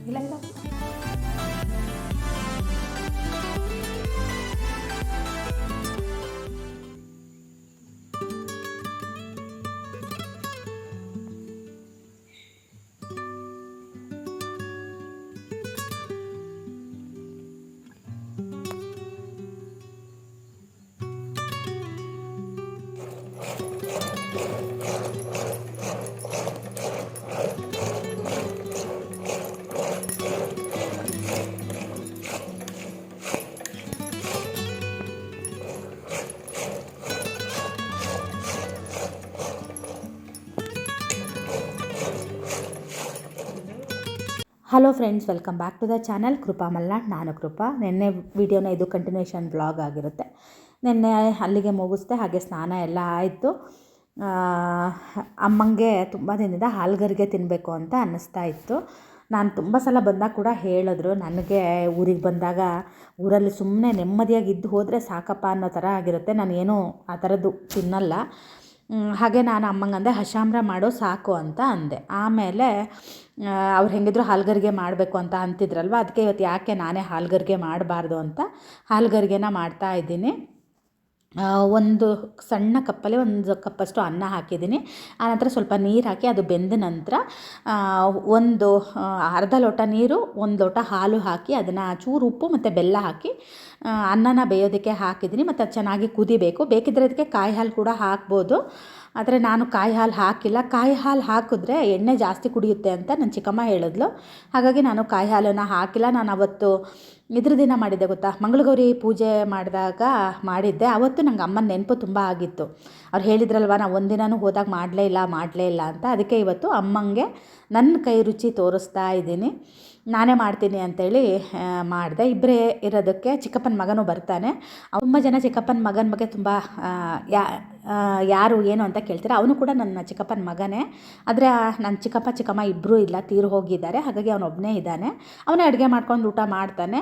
ಇಲ್ಲ ಇಲ್ಲ. Hello friends, welcome back to the channel Krupa Malnad. ನಾನು ಕೃಪಾ. ನಿನ್ನೆ ವಿಡಿಯೋನ ಇದು ಕಂಟಿನ್ಯೂಷನ್ ಬ್ಲಾಗ್ ಆಗಿರುತ್ತೆ. ನಿನ್ನೆ ಅಲ್ಲಿಗೆ ಮುಗಿಸ್ದೆ. ಹಾಗೆ ಸ್ನಾನ ಎಲ್ಲ ಆಯಿತು. ಅಮ್ಮಂಗೆ ತುಂಬ ದಿನದಿಂದ ಹಾಲ್ಗರಿಗೆ ತಿನ್ನಬೇಕು ಅಂತ ಅನ್ನಿಸ್ತಾ ಇತ್ತು. ನಾನು ತುಂಬ ಸಲ ಬಂದಾಗ ಕೂಡ ಹೇಳಿದ್ರು, ನನಗೆ ಊರಿಗೆ ಬಂದಾಗ ಊರಲ್ಲಿ ಸುಮ್ಮನೆ ನೆಮ್ಮದಿಯಾಗಿ ಇದ್ದು ಹೋದರೆ ಸಾಕಪ್ಪ ಅನ್ನೋ ಥರ ಆಗಿರುತ್ತೆ. ನಾನೇನು ಆ ಥರದ್ದು ತಿನ್ನಲ್ಲ. ಹಾಗೆ ನಾನು ಅಮ್ಮಂಗಂದೆ ಹಶಾಮ್ರ ಮಾಡೋ ಸಾಕು ಅಂತ ಅಂದೆ. ಆಮೇಲೆ ಅವ್ರು ಹೆಂಗಿದ್ರು ಹಾಲ್ಗರಿಗೆ ಮಾಡಬೇಕು ಅಂತ ಅಂತಿದ್ರಲ್ವ, ಅದಕ್ಕೆ ಇವತ್ತು ಯಾಕೆ ನಾನೇ ಹಾಲ್ಗರಿಗೆ ಮಾಡಬಾರ್ದು ಅಂತ ಹಾಲ್ಗರಿಗೆನ ಮಾಡ್ತಾಯಿದ್ದೀನಿ. ಒಂದು ಸಣ್ಣ ಕಪ್ಪಲ್ಲಿ ಒಂದು ಕಪ್ಪಷ್ಟು ಅನ್ನ ಹಾಕಿದ್ದೀನಿ. ಆನಂತರ ಸ್ವಲ್ಪ ನೀರು ಹಾಕಿ ಅದು ಬೆಂದ ನಂತರ ಒಂದು ಅರ್ಧ ಲೋಟ ನೀರು, ಒಂದು ಲೋಟ ಹಾಲು ಹಾಕಿ ಅದನ್ನು ಚೂರು ಉಪ್ಪು ಮತ್ತು ಬೆಲ್ಲ ಹಾಕಿ ಅನ್ನನ ಬೇಯೋದಕ್ಕೆ ಹಾಕಿದ್ದೀನಿ. ಮತ್ತು ಅದು ಚೆನ್ನಾಗಿ ಕುದಿಬೇಕು. ಬೇಕಿದ್ದರೆ ಅದಕ್ಕೆ ಕಾಯಿ ಹಾಲು ಕೂಡ ಹಾಕ್ಬೋದು. ಆದರೆ ನಾನು ಕಾಯಿ ಹಾಲು ಹಾಕಿಲ್ಲ. ಕಾಯಿ ಹಾಲು ಹಾಕಿದ್ರೆ ಎಣ್ಣೆ ಜಾಸ್ತಿ ಕುಡಿಯುತ್ತೆ ಅಂತ ನನ್ನ ಚಿಕ್ಕಮ್ಮ ಹೇಳಿದ್ಲು. ಹಾಗಾಗಿ ನಾನು ಕಾಯಿ ಹಾಲನ್ನು ಹಾಕಿಲ್ಲ. ನಾನು ಅವತ್ತು ಇದ್ರ ದಿನ ಮಾಡಿದ್ದೆ ಗೊತ್ತಾ, ಮಂಗಳಗೌರಿ ಪೂಜೆ ಮಾಡಿದಾಗ ಮಾಡಿದ್ದೆ. ಅವತ್ತು ನಂಗೆ ಅಮ್ಮನ ನೆನಪು ತುಂಬ ಆಗಿತ್ತು. ಅವ್ರು ಹೇಳಿದ್ರಲ್ವ, ನಾವು ಒಂದಿನೂ ಹೋದಾಗ ಮಾಡಲೇ ಇಲ್ಲ ಅಂತ. ಅದಕ್ಕೆ ಇವತ್ತು ಅಮ್ಮಂಗೆ ನನ್ನ ಕೈ ರುಚಿ ತೋರಿಸ್ತಾ ಇದ್ದೀನಿ. ನಾನೇ ಮಾಡ್ತೀನಿ ಅಂತೇಳಿ ಮಾಡಿದೆ. ಇಬ್ಬರೇ ಇರೋದಕ್ಕೆ ಚಿಕ್ಕಪ್ಪನ ಮಗನೂ ಬರ್ತಾನೆ. ತುಂಬ ಜನ ಚಿಕ್ಕಪ್ಪನ ಮಗನ ಬಗ್ಗೆ ತುಂಬ ಯಾರು ಏನು ಅಂತ ಕೇಳ್ತಾರೆ. ಅವನು ಕೂಡ ನನ್ನ ಚಿಕ್ಕಪ್ಪನ ಮಗನೇ. ಆದರೆ ನನ್ನ ಚಿಕ್ಕಮ್ಮ ಇಬ್ಬರೂ ಇಲ್ಲ, ತೀರು ಹೋಗಿದ್ದಾರೆ. ಹಾಗಾಗಿ ಅವನೊಬ್ಬನೇ ಇದ್ದಾನೆ. ಅವನೇ ಅಡುಗೆ ಮಾಡ್ಕೊಂಡು ಊಟ ಮಾಡ್ತಾನೆ.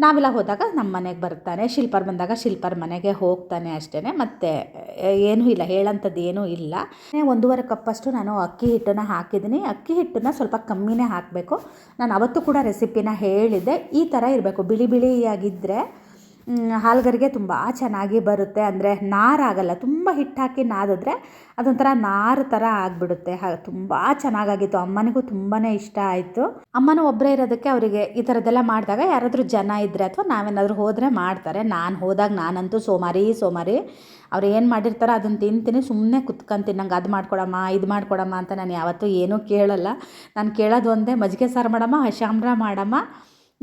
ನಾವೆಲ್ಲ ಹೋದಾಗ ನಮ್ಮ ಮನೆಗೆ ಬರ್ತಾನೆ. ಶಿಲ್ಪರ್ ಬಂದಾಗ ಶಿಲ್ಪರ್ ಮನೆಗೆ ಹೋಗ್ತಾನೆ ಅಷ್ಟೇ. ಮತ್ತು ಏನೂ ಇಲ್ಲ, ಹೇಳೋಂಥದ್ದು ಏನೂ ಇಲ್ಲ. 1.5 ಕಪ್ಪಷ್ಟು ನಾನು ಅಕ್ಕಿ ಹಿಟ್ಟನ್ನು ಹಾಕಿದ್ದೀನಿ. ಅಕ್ಕಿ ಹಿಟ್ಟನ್ನು ಸ್ವಲ್ಪ ಕಮ್ಮಿನೇ ಹಾಕಬೇಕು. ನಾನು ಅವತ್ತು ಕೂಡ ರೆಸಿಪಿನ ಹೇಳಿದ್ದೆ. ಈ ಥರ ಇರಬೇಕು, ಬಿಳಿ ಬಿಳಿಯಾಗಿದ್ದರೆ ಹಾಲ್ಗರಿಗೆ ತುಂಬ ಚೆನ್ನಾಗಿ ಬರುತ್ತೆ. ಅಂದರೆ ನಾರಾಗಲ್ಲ. ತುಂಬ ಹಿಟ್ಟು ಹಾಕಿ ನಾದಿದ್ರೆ ಅದೊಂಥರ ನಾರು ಥರ ಆಗಿಬಿಡುತ್ತೆ. ತುಂಬ ಚೆನ್ನಾಗಾಗಿತ್ತು. ಅಮ್ಮನಿಗೂ ತುಂಬಾ ಇಷ್ಟ ಆಯಿತು. ಅಮ್ಮನೂ ಒಬ್ಬರೇ ಇರೋದಕ್ಕೆ ಅವರಿಗೆ ಈ ಥರದ್ದೆಲ್ಲ ಮಾಡಿದಾಗ ಯಾರಾದರೂ ಜನ ಇದ್ದರೆ ಅಥವಾ ನಾವೇನಾದರೂ ಹೋದರೆ ಮಾಡ್ತಾರೆ. ನಾನು ಹೋದಾಗ ನಾನಂತೂ ಸೋಮಾರಿ. ಅವ್ರು ಏನು ಮಾಡಿರ್ತಾರೋ ಅದನ್ನು ತಿಂತೀನಿ, ಸುಮ್ಮನೆ ಕುತ್ಕೊಂತೀನಿ. ನಂಗೆ ಅದು ಮಾಡ್ಕೊಡಮ್ಮ, ಇದು ಮಾಡ್ಕೊಡಮ್ಮ ಅಂತ ನಾನು ಯಾವತ್ತೂ ಏನೂ ಕೇಳಲ್ಲ. ನಾನು ಕೇಳೋದು ಒಂದೇ, ಮಜ್ಜಿಗೆ ಸಾರು ಮಾಡಮ್ಮ, ಹಶಾಮ್ರ ಮಾಡಮ್ಮ.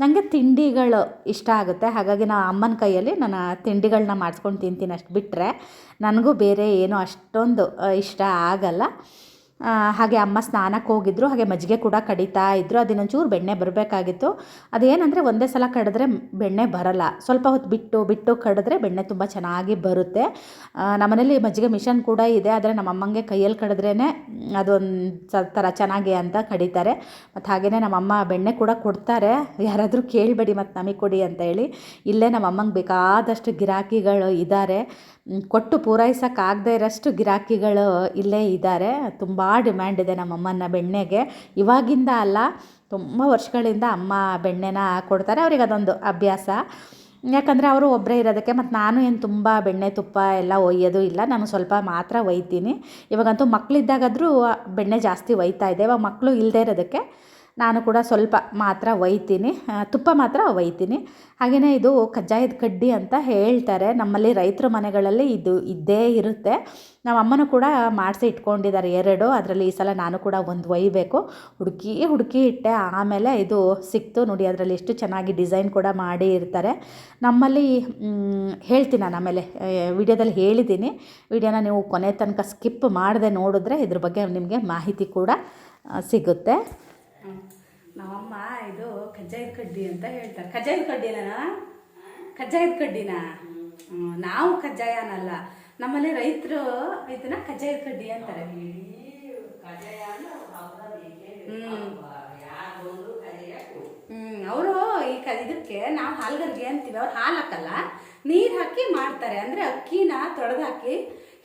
ನನಗೆ ತಿಂಡಿಗಳು ಇಷ್ಟ ಆಗುತ್ತೆ. ಹಾಗಾಗಿ ನಾನು ಅಮ್ಮನ ಕೈಯಲ್ಲಿ ನಾನು ತಿಂಡಿಗಳನ್ನ ಮಾಡಿಸ್ಕೊಂಡು ತಿಂತೀನಿ. ಅಷ್ಟು ಬಿಟ್ಟರೆ ನನಗೂ ಬೇರೆ ಏನೂ ಅಷ್ಟೊಂದು ಇಷ್ಟ ಆಗಲ್ಲ. ಹಾಗೆ ಅಮ್ಮ ಸ್ನಾನಕ್ಕೆ ಹೋಗಿದ್ದರು. ಹಾಗೆ ಮಜ್ಜಿಗೆ ಕೂಡ ಕಡಿತಾ ಇದ್ದರು. ಅದನ್ನೊಂಚೂರು ಬೆಣ್ಣೆ ಬರಬೇಕಾಗಿತ್ತು. ಅದೇನಂದರೆ ಒಂದೇ ಸಲ ಕಡಿದ್ರೆ ಬೆಣ್ಣೆ ಬರಲ್ಲ. ಸ್ವಲ್ಪ ಹೊತ್ತು ಬಿಟ್ಟು ಕಡಿದ್ರೆ ಬೆಣ್ಣೆ ತುಂಬ ಚೆನ್ನಾಗಿ ಬರುತ್ತೆ. ನಮ್ಮನೇಲಿ ಮಜ್ಜಿಗೆ ಮಿಷನ್ ಕೂಡ ಇದೆ. ಆದರೆ ನಮ್ಮ ಅಮ್ಮಂಗೆ ಕೈಯಲ್ಲಿ ಕಡಿದ್ರೇ ಅದೊಂದು ಥರ ಚೆನ್ನಾಗಿ ಅಂತ ಕಡಿತಾರೆ. ಮತ್ತು ಹಾಗೆಯೇ ನಮ್ಮಮ್ಮ ಬೆಣ್ಣೆ ಕೂಡ ಕೊಡ್ತಾರೆ. ಯಾರಾದರೂ ಕೇಳಬೇಡಿ ಮತ್ತು ನಮಗೆ ಕೊಡಿ ಅಂತ ಹೇಳಿ. ಇಲ್ಲೇ ನಮ್ಮ ಅಮ್ಮಂಗೆ ಬೇಕಾದಷ್ಟು ಗಿರಾಕಿಗಳು ಇದ್ದಾರೆ. ಕೊಟ್ಟು ಪೂರೈಸೋಕ್ಕಾಗದೇ ಇರೋಷ್ಟು ಗಿರಾಕಿಗಳು ಇಲ್ಲೇ ಇದ್ದಾರೆ. ತುಂಬ ಡಿಮ್ಯಾಂಡ್ ಇದೆ ನಮ್ಮಮ್ಮನ ಬೆಣ್ಣೆಗೆ. ಇವಾಗಿಂದ ಅಲ್ಲ, ತುಂಬ ವರ್ಷಗಳಿಂದ ಅಮ್ಮ ಬೆಣ್ಣೆನ ಕೊಡ್ತಾರೆ. ಅವ್ರಿಗೆ ಅದೊಂದು ಅಭ್ಯಾಸ. ಯಾಕಂದರೆ ಅವರು ಒಬ್ಬರೇ ಇರೋದಕ್ಕೆ. ಮತ್ತು ನಾನು ಏನು ತುಂಬ ಬೆಣ್ಣೆ ತುಪ್ಪ ಎಲ್ಲ ಒಯ್ಯೋದು ಇಲ್ಲ. ನಾನು ಸ್ವಲ್ಪ ಮಾತ್ರ ಒಯ್ತೀನಿ. ಇವಾಗಂತೂ ಮಕ್ಕಳಿದ್ದಾಗಾದರೂ ಬೆಣ್ಣೆ ಜಾಸ್ತಿ ಒಯ್ತಾ ಇದೆ. ಇವಾಗ ಮಕ್ಕಳು ಇಲ್ಲದೇ ಇರೋದಕ್ಕೆ ನಾನು ಕೂಡ ಸ್ವಲ್ಪ ಮಾತ್ರ ಒಯ್ತೀನಿ. ತುಪ್ಪ ಮಾತ್ರ ಒಯ್ತೀನಿ. ಹಾಗೆಯೇ ಇದು ಕಜ್ಜಾಯದ ಕಡ್ಡಿ ಅಂತ ಹೇಳ್ತಾರೆ. ನಮ್ಮಲ್ಲಿ ರೈತರ ಮನೆಗಳಲ್ಲಿ ಇದು ಇದ್ದೇ ಇರುತ್ತೆ. ನಮ್ಮ ಅಮ್ಮನೂ ಕೂಡ ಮಾಡಿಸಿ ಇಟ್ಕೊಂಡಿದ್ದಾರೆ 2. ಅದರಲ್ಲಿ ಈ ಸಲ ನಾನು ಕೂಡ ಒಂದು ಒಯ್ಯಬೇಕು. ಹುಡುಕಿ ಇಟ್ಟೆ. ಆಮೇಲೆ ಇದು ಸಿಕ್ತು ನೋಡಿ. ಅದರಲ್ಲಿ ಎಷ್ಟು ಚೆನ್ನಾಗಿ ಡಿಸೈನ್ ಕೂಡ ಮಾಡಿ ಇರ್ತಾರೆ. ನಮ್ಮಲ್ಲಿ ಹೇಳ್ತೀನಿ ನಾನು ಆಮೇಲೆ ವಿಡಿಯೋದಲ್ಲಿ ಹೇಳಿದ್ದೀನಿ. ವಿಡಿಯೋನ ನೀವು ಕೊನೆ ತನಕ ಸ್ಕಿಪ್ ಮಾಡದೆ ನೋಡಿದ್ರೆ ಇದ್ರ ಬಗ್ಗೆ ನಿಮಗೆ ಮಾಹಿತಿ ಕೂಡ ಸಿಗುತ್ತೆ. ನಮ್ಮಮ್ಮ ಇದು ಕಜ್ಜಾಯದ ಕಡ್ಡಿ ಅಂತ ಹೇಳ್ತಾರೆ. ಕಜ್ಜಾಯದ ಕಡ್ಡಿನಾ ನಾವು ಕಜ್ಜಾಯ ಅನ್ನಲ್ಲ. ನಮ್ಮಲ್ಲಿ ರೈತರು ಇದನ್ನ ಕಜ್ಜಾಯದ ಕಡ್ಡಿ ಅಂತಾರೆ. ಅವರು ಇದಕ್ಕೆ ನಾವು ಹಾಲ್ಗರ್ಗೆ ಅಂತೀವಿ. ಅವ್ರು ಹಾಲು ಹಾಕಲ್ಲ, ನೀರು ಹಾಕಿ ಮಾಡ್ತಾರೆ. ಅಂದರೆ ಅಕ್ಕಿನ ತೊಳೆದಾಕಿ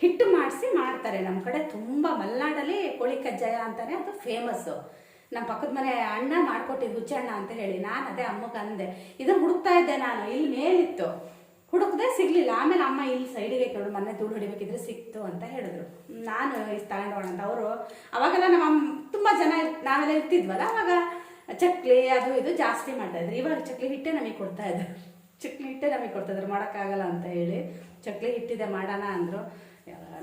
ಹಿಟ್ಟು ಮಾಡಿಸಿ ಮಾಡ್ತಾರೆ. ನಮ್ಮ ಕಡೆ ತುಂಬ ಮಲೆನಾಡಲ್ಲಿ ಕೋಳಿ ಕಜ್ಜಾಯ ಅಂತಾನೆ ಅದು ಫೇಮಸ್ಸು. ನಮ್ಮ ಪಕ್ಕದ ಮನೆ ಅಣ್ಣ ಮಾಡ್ಕೊಟ್ಟಿದ್ದು ಹುಚ್ಚಣ್ಣ ಅಂತ ಹೇಳಿ. ನಾನು ಅದೇ ಅಮ್ಮಗೆ ಅಂದೆ, ಇದನ್ನು ಹುಡುಕ್ತಾ ಇದ್ದೆ ನಾನು, ಇಲ್ಲಿ ಮೇಲಿತ್ತು, ಹುಡುಕದೆ ಸಿಗ್ಲಿಲ್ಲ. ಆಮೇಲೆ ಅಮ್ಮ ಇಲ್ಲಿ ಸೈಡಿಗೆ ಕೇಳು, ಮೊನ್ನೆ ಧೂಳು ಹೊಡಿಬೇಕಿದ್ರೆ ಸಿಕ್ತು ಅಂತ ಹೇಳಿದ್ರು. ನಾನು ತಗೊಂಡೋಣ ಅಂತ. ಅವರು ಅವಾಗೆಲ್ಲ ನಮ್ಮ ತುಂಬ ಜನ ನಾವೆಲ್ಲ ಇರ್ತಿದ್ವಲ್ಲ, ಅವಾಗ ಚಕ್ಲಿ ಅದು ಇದು ಜಾಸ್ತಿ ಮಾಡ್ತಾಯಿದ್ರು. ಇವಾಗ ಚಕ್ಲಿ ಹಿಟ್ಟೆ ನಮಗೆ ಕೊಡ್ತಾ ಇದ್ರು, ಚಕ್ಲಿ ಹಿಟ್ಟೆ ನಮಗೆ ಕೊಡ್ತಾಯಿದ್ರು, ಮಾಡೋಕ್ಕಾಗಲ್ಲ ಅಂತ ಹೇಳಿ. ಚಕ್ಲಿ ಹಿಟ್ಟಿದೆ ಮಾಡೋಣ ಅಂದರು,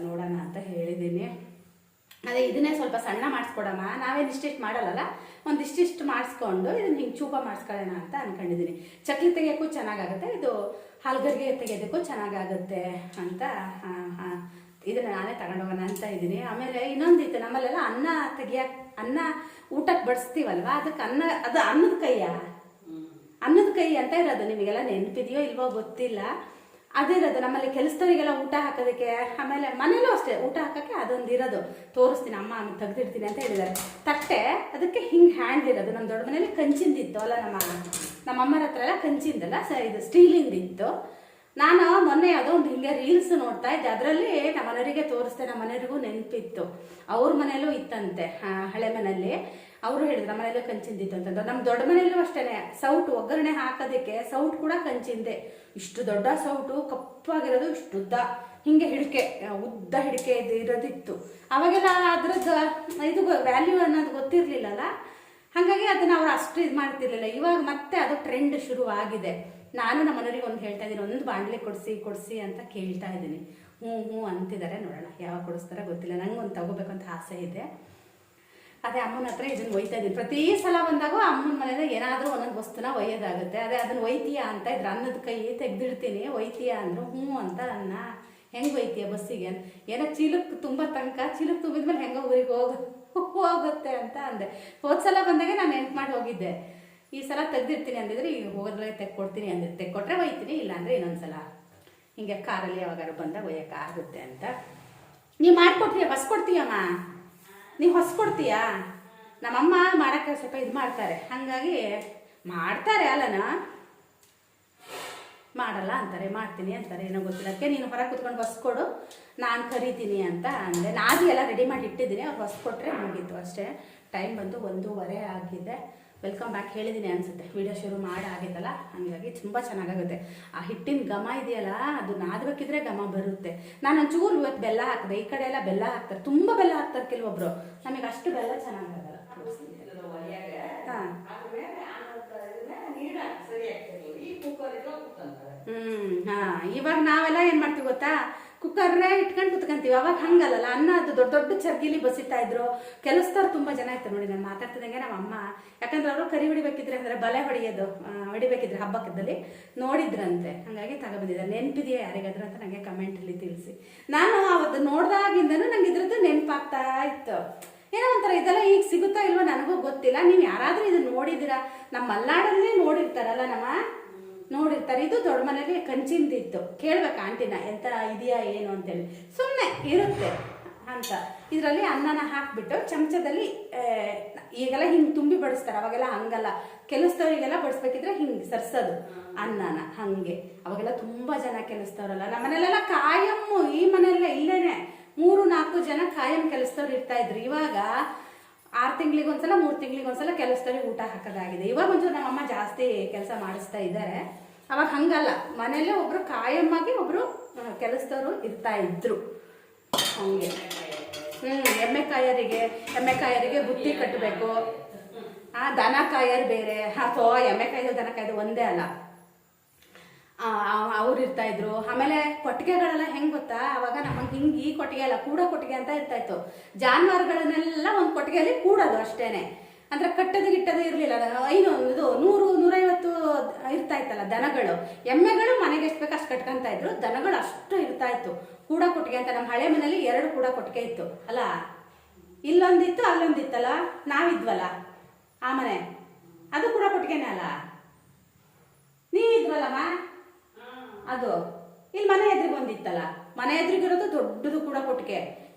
ನೋಡೋಣ ಅಂತ ಹೇಳಿದ್ದೀನಿ. ಅದೇ ಇದನ್ನೇ ಸ್ವಲ್ಪ ಸಣ್ಣ ಮಾಡಿಸ್ಕೊಡಮ್ಮ, ನಾವೇನು ಇಷ್ಟಿಷ್ಟು ಮಾಡಲ್ಲ, ಒಂದಿಷ್ಟಿಷ್ಟು ಮಾಡಿಸ್ಕೊಂಡು ಇದನ್ನು ಹಿಂಗೆ ಚೂಪ ಮಾಡಿಸ್ಕೊಳ್ಳೋಣ ಅಂತ ಅಂದ್ಕೊಂಡಿದ್ದೀನಿ. ಚಕ್ಲಿ ತೆಗಿಯೋಕ್ಕೂ ಚೆನ್ನಾಗಾಗುತ್ತೆ, ಇದು ಹಾಲ್ಗರ್ಗೆ ತೆಗೆಯೋದಕ್ಕೂ ಚೆನ್ನಾಗಾಗುತ್ತೆ ಅಂತ ಇದನ್ನು ನಾನೇ ತಗೊಂಡೋಗೋಣ ಅಂತ ಇದ್ದೀನಿ. ಆಮೇಲೆ ಇನ್ನೊಂದಿತ್ತು, ನಮ್ಮಲ್ಲೆಲ್ಲ ಅನ್ನ ಊಟಕ್ಕೆ ಬಡಿಸ್ತೀವಲ್ವ, ಅದಕ್ಕೆ ಅದು ಅನ್ನದ ಕೈ ಅಂತ ಇರೋದು. ನಿಮಗೆಲ್ಲ ನೆನಪಿದೆಯೋ ಇಲ್ವೋ ಗೊತ್ತಿಲ್ಲ, ಅದೇ ಇರೋದು ನಮ್ಮಲ್ಲಿ ಕೆಲಸದವರಿಗೆಲ್ಲ ಊಟ ಹಾಕೋದಕ್ಕೆ. ಆಮೇಲೆ ಮನೇಲೂ ಅಷ್ಟೇ ಊಟ ಹಾಕೋಕ್ಕೆ ಅದೊಂದು ಇರೋದು, ತೋರಿಸ್ತೀನಿ ಅಮ್ಮ ತೆಗೆದಿಡ್ತೀನಿ ಅಂತ ಹೇಳಿದ್ದಾರೆ. ತಟ್ಟೆ ಅದಕ್ಕೆ ಹಿಂಗೆ ಹ್ಯಾಂಡ್ ಇರೋದು. ನಮ್ಮ ದೊಡ್ಡ ಮನೇಲಿ ಕಂಚಿಂದಿತ್ತು ಅಲ್ಲ, ನಮ್ಮಮ್ಮರ ಹತ್ರ ಎಲ್ಲ ಕಂಚಿಂದಲ್ಲ ಇದು ಸ್ಟೀಲಿಂದಿತ್ತು. ನಾನು ಮೊನ್ನೆ ಯಾವುದೋ ಒಂದು ಹಿಂಗೆ ರೀಲ್ಸ್ ನೋಡ್ತಾ ಇದ್ದೆ, ಅದರಲ್ಲಿ ನಮ್ಮ ಮನೆಯವರಿಗೆ ತೋರಿಸ್ದೆ, ನಮ್ಮ ಮನೆಯವರಿಗೂ ನೆನಪಿತ್ತು. ಅವ್ರ ಮನೇಲೂ ಇತ್ತಂತೆ, ಹಳೆ ಮನೆಯಲ್ಲಿ. ಅವರು ಹೇಳಿದ್ರು ನಮ್ಮ ಮನೇಲೂ ಕಂಚಿಂದಿತ್ತು ಅಂತಂದ್ರೆ. ನಮ್ಮ ದೊಡ್ಡ ಮನೆಯಲ್ಲೂ ಅಷ್ಟೇ, ಸೌಟು ಒಗ್ಗರಣೆ ಹಾಕೋದಕ್ಕೆ ಸೌಟು ಕೂಡ ಕಂಚಿಂದೆ. ಇಷ್ಟು ದೊಡ್ಡ ಸೌಟು, ಕಪ್ಪಾಗಿರೋದು, ಇಷ್ಟು ಉದ್ದ, ಹಿಂಗೆ ಹಿಡಿಕೆ, ಉದ್ದ ಹಿಡಿಕೆ ಇರೋದಿತ್ತು. ಅವಾಗೆಲ್ಲ ಅದ್ರದ್ದು ಇದು ವ್ಯಾಲ್ಯೂ ಅನ್ನೋದು ಗೊತ್ತಿರಲಿಲ್ಲಲ್ಲ, ಹಾಗಾಗಿ ಅದನ್ನು ಅವ್ರು ಅಷ್ಟು ಇದು ಮಾಡ್ತಿರ್ಲಿಲ್ಲ. ಇವಾಗ ಮತ್ತೆ ಅದು ಟ್ರೆಂಡ್ ಶುರು ಆಗಿದೆ. ನಾನು ನಮ್ಮ ಮನೆಯವರಿಗೆ ಒಂದು ಹೇಳ್ತಾ ಇದ್ದೀನಿ, ಒಂದು ಬಾಣಲೆ ಕೊಡಿಸಿ ಅಂತ ಕೇಳ್ತಾ ಇದ್ದೀನಿ. ಹ್ಞೂ ಅಂತಿದ್ದಾರೆ, ನೋಡೋಣ ಯಾವಾಗ ಕೊಡಿಸ್ತಾರೆ ಗೊತ್ತಿಲ್ಲ. ನಂಗೆ ಒಂದು ತಗೋಬೇಕಂತ ಆಸೆ ಇದೆ. ಅದೇ ಅಮ್ಮನ ಹತ್ರ ಇದನ್ನು ಒಯ್ತಾ ಇದ್ದೀನಿ. ಪ್ರತಿ ಸಲ ಬಂದಾಗ ಅಮ್ಮನ ಮನೆಯಿಂದ ಏನಾದರೂ ಒಂದೊಂದು ವಸ್ತುನ ಒಯ್ಯೋದಾಗುತ್ತೆ. ಅದೇ ಅದನ್ನು ಒಯ್ತೀಯಾ ಅಂತ ಇದ್ರು, ಅನ್ನದ ಕೈ ತೆಗೆದಿಡ್ತೀನಿ, ಒಯ್ತೀಯಾ ಅಂದರು. ಹ್ಞೂ ಅಂತ ಅನ್ನ. ಹೆಂಗೆ ಒಯ್ತೀಯ ಬಸ್ಸಿಗೆ? ಏನೋ ಚೀಲಕ್ಕೆ ತುಂಬ ತನಕ, ಚೀಲಕ್ಕೆ ತುಂಬಿದ್ಮೇಲೆ ಹೆಂಗೋ ಊರಿಗೆ ಹೋಗುತ್ತೆ ಅಂತ ಅಂದೆ. ಹೋದ ಸಲ ಬಂದಾಗ ನಾನು ನೆನ್ಪು ಮಾಡಿ ಹೋಗಿದ್ದೆ. ಈ ಸಲ ತೆಗೆದಿರ್ತೀನಿ ಅಂದಿದ್ರೆ, ಈಗ ಹೋಗೋದ್ರಲ್ಲೇ ತೆಕ್ಕೊಡ್ತೀನಿ ಅಂದಿದ್ದು, ತೆಕ್ಕೊಟ್ರೆ ಒಯ್ತೀನಿ, ಇಲ್ಲಾಂದರೆ ಇನ್ನೊಂದ್ಸಲ ಹಿಂಗೆ ಕಾರಲ್ಲಿ ಯಾವಾಗಾರು ಬಂದಾಗ ಒಯ್ಯೋಕ್ಕಾಗುತ್ತೆ ಅಂತ. ನೀವು ಮಾಡಿಕೊಡ್ತೀಯ, ಬಸ್ ಕೊಡ್ತೀಯಮ್ಮ? ನೀವು ಹೊಸ್ಕೊಡ್ತೀಯಾ? ನಮ್ಮಮ್ಮ ಮಾಡೋಕ್ಕೆ ಸ್ವಲ್ಪ ಇದು ಮಾಡ್ತಾರೆ, ಹಾಗಾಗಿ ಮಾಡ್ತಾರೆ ಅಲ್ಲನ, ಮಾಡಲ್ಲ ಅಂತಾರೆ, ಮಾಡ್ತೀನಿ ಅಂತಾರೆ, ಏನೋ ಗೊತ್ತಿಲ್ಲ. ಅದಕ್ಕೆ ನೀನು ಹೊರಗೆ ಕೂತ್ಕೊಂಡು ಹೊಸ್ಕೊಡು, ನಾನು ಕರಿತೀನಿ ಅಂತ ಅಂದೆ. ನಾನು ಎಲ್ಲ ರೆಡಿ ಮಾಡಿ ಇಟ್ಟಿದ್ದೀನಿ, ಅವ್ರು ಹೊಸ್ಕೊಟ್ರೆ ಮುಗೀತು ಅಷ್ಟೇ. ಟೈಮ್ ಬಂದು 1:15 ಆಗಿದೆ. ವೆಲ್ಕಮ್ ಬ್ಯಾಕ್ ಹೇಳಿದ್ದೀನಿ ಅನಿಸುತ್ತೆ, ವಿಡಿಯೋ ಶುರು ಆಗಿದ್ದಲ್ಲ, ಹಾಗಾಗಿ ತುಂಬ ಚೆನ್ನಾಗಾಗುತ್ತೆ. ಆ ಹಿಟ್ಟಿನ ಘಮ ಇದೆಯಲ್ಲ, ಅದು ನಾದಬೇಕಿದ್ರೆ ಘಮ ಬರುತ್ತೆ. ನಾನು ಒಂಚೂರು ಇವತ್ತು ಬೆಲ್ಲ ಹಾಕಿದೆ. ಈ ಕಡೆ ಎಲ್ಲ ಬೆಲ್ಲ ಹಾಕ್ತಾರೆ, ತುಂಬ ಬೆಲ್ಲ ಹಾಕ್ತಾರೆ ಕೆಲವೊಬ್ರು, ನಮಗೆ ಅಷ್ಟು ಬೆಲ್ಲ ಚೆನ್ನಾಗಾಗಲ್ಲ. ಇವಾಗ ನಾವೆಲ್ಲ ಏನು ಮಾಡ್ತೀವಿ ಗೊತ್ತಾ, ಕುಕ್ಕರ್ನೇ ಇಟ್ಕೊಂಡು ಕುತ್ಕೊಂತೀವಿ. ಅವಾಗ ಹಂಗಲ್ಲ, ಅನ್ನ ಅದು ದೊಡ್ಡ ದೊಡ್ಡ ಚರ್ಗಿಲಿ ಬಸಿತಾ ಇದ್ರು. ಕೆಲಸದವ್ರು ತುಂಬ ಜನ ಇರ್ತಾರೆ ನೋಡಿ. ನಾನು ಮಾತಾಡ್ತಿದ್ದಂಗೆ ನಮ್ಮ ಅಮ್ಮ, ಯಾಕಂದ್ರೆ ಅವರು ಕರಿ ಹೊಡಿಬೇಕಿದ್ರೆ ಅಂದರೆ ಬಲೆ ಹೊಡಿಬೇಕಿದ್ರೆ ಹಬ್ಬಕ್ಕದಲ್ಲಿ ನೋಡಿದ್ರಂತೆ, ಹಾಗಾಗಿ ತಗೊಬಂದಿದ್ದಾರೆ. ನೆನಪಿದೆಯಾ ಯಾರಿಗಾದ್ರೂ ಅಂತ ನನಗೆ ಕಮೆಂಟಲ್ಲಿ ತಿಳಿಸಿ. ನಾನು ಅವತ್ತು ನೋಡ್ದಾಗಿಂದನೂ ನಂಗೆ ಇದ್ರದ್ದು ನೆನಪಾಗ್ತಾ ಇತ್ತು. ಏನೋ ಒಂಥರ ಇದೆಲ್ಲ ಈಗ ಸಿಗುತ್ತಾ ಇಲ್ವೋ ನನಗೂ ಗೊತ್ತಿಲ್ಲ. ನೀವು ಯಾರಾದರೂ ಇದು ನೋಡಿದ್ದೀರಾ? ನಮ್ಮ ಮಲ್ನಾಡಲ್ಲೇ ನೋಡಿರ್ತಾರಲ್ಲ, ನೋಡಿರ್ತಾರೆ. ಇದು ದೊಡ್ಡ ಮನೇಲಿ ಕಂಚಿಂದಿತ್ತು. ಕೇಳ್ಬೇಕು ಆಂಟಿನ, ಎಂತ ಇದೆಯಾ ಏನು ಅಂತೇಳಿ. ಸುಮ್ಮನೆ ಇರುತ್ತೆ ಅಂತ. ಇದರಲ್ಲಿ ಅನ್ನನ ಹಾಕ್ಬಿಟ್ಟು ಚಮಚದಲ್ಲಿ, ಈಗೆಲ್ಲ ಹಿಂಗೆ ತುಂಬಿ ಬಡಿಸ್ತಾರೆ, ಅವಾಗೆಲ್ಲ ಹಂಗಲ್ಲ. ಕೆಲಸದವರಿಗೆಲ್ಲ ಬಡಿಸ್ಬೇಕಿದ್ರೆ ಹಿಂಗೆ ಸರ್ಸೋದು ಅನ್ನನ, ಹಾಗೆ. ಅವಾಗೆಲ್ಲ ತುಂಬ ಜನ ಕೆಲಸದವರಲ್ಲ. ನಮ್ಮ ಮನೇಲೆಲ್ಲ ಕಾಯಮ್ಮು, ಈ ಮನೆಯಲ್ಲ ಇಲ್ಲೇನೆ 3-4 ಜನ ಕಾಯಂ ಕೆಲಸದವ್ರು ಇರ್ತಾ ಇದ್ರು. ಇವಾಗ 6 ತಿಂಗಳಿಗೊಂದ್ಸಲ 3 ತಿಂಗಳಿಗೊಂದ್ಸಲ ಕೆಲಸದವ್ರಿಗೆ ಊಟ ಹಾಕೋದಾಗಿದೆ. ಇವಾಗ ಒಂಚೂರು ನಮ್ಮಮ್ಮ ಜಾಸ್ತಿ ಕೆಲಸ ಮಾಡಿಸ್ತಾ ಇದ್ದಾರೆ. ಅವಾಗ ಹಂಗಲ್ಲ, ಮನೆಯಲ್ಲೇ ಒಬ್ರು ಕಾಯಮ್ಮಾಗಿ ಒಬ್ರು ಕೆಲಸದವರು ಇರ್ತಾ ಇದ್ರು, ಹಂಗೆ. ಎಮ್ಮೆ ಕಾಯರಿಗೆ ಬುತ್ತಿ ಕಟ್ಟಬೇಕು. ದನ ಕಾಯರು ಬೇರೆ, ಅಥವಾ ಎಮ್ಮೆ ಕಾಯ್ದು ದನ ಕಾಯ್ದು ಒಂದೇ ಅಲ್ಲ, ಅವ್ರು ಇರ್ತಾ ಇದ್ರು. ಆಮೇಲೆ ಕೊಟ್ಟಿಗೆಗಳೆಲ್ಲ ಹೆಂಗೆ ಗೊತ್ತಾ, ಅವಾಗ ನಮಗೆ ಹಿಂಗೆ ಈ ಕೊಟ್ಟಿಗೆ ಅಲ್ಲ, ಕೂಡ ಕೊಟ್ಟಿಗೆ ಅಂತ ಇರ್ತಾ ಇತ್ತು. ಜಾನುವಾರುಗಳನ್ನೆಲ್ಲ ಒಂದು ಕೊಟ್ಟಿಗೆಯಲ್ಲಿ ಕೂಡೋದು ಅಷ್ಟೇನೆ, ಅಂದ್ರೆ ಕಟ್ಟೋದು ಗಿಟ್ಟೋದು ಇರಲಿಲ್ಲ. 100-150 ಇರ್ತಾ ಇತ್ತಲ್ಲ ದನಗಳು. ಎಮ್ಮೆಗಳು ಮನೆಗೆ ಎಷ್ಟು ಬೇಕು ಅಷ್ಟು ಕಟ್ಕೊಂತ ಇದ್ರು, ದನಗಳು ಅಷ್ಟು ಇರ್ತಾ ಇತ್ತು. ಕೂಡ ಕೊಟ್ಟಿಗೆ ಅಂತ. ನಮ್ಮ ಹಳೆ ಮನೇಲಿ 2 ಕೂಡ ಕೊಟ್ಟಿಗೆ ಇತ್ತು ಅಲ್ಲ, ಇಲ್ಲೊಂದಿತ್ತು ಅಲ್ಲೊಂದಿತ್ತಲ್ಲ, ನಾವಿದ್ವಲ್ಲ ಆ ಮನೆ, ಅದು ಕೂಡ ಕೊಟ್ಟಿಗೆನೇ ಅಲ್ಲ. ನೀವಿದ್ವಲ್ಲಮ್ಮ, ಅದು ಇಲ್ಲಿ ಮನೆ ಎದುರಿಗೆ ಒಂದಿತ್ತಲ್ಲ, ಮನೆ ಎದುರಿಗಿರೋದು ದೊಡ್ಡದು ಕೂಡ ಕೊಟ್ಟಿಗೆ,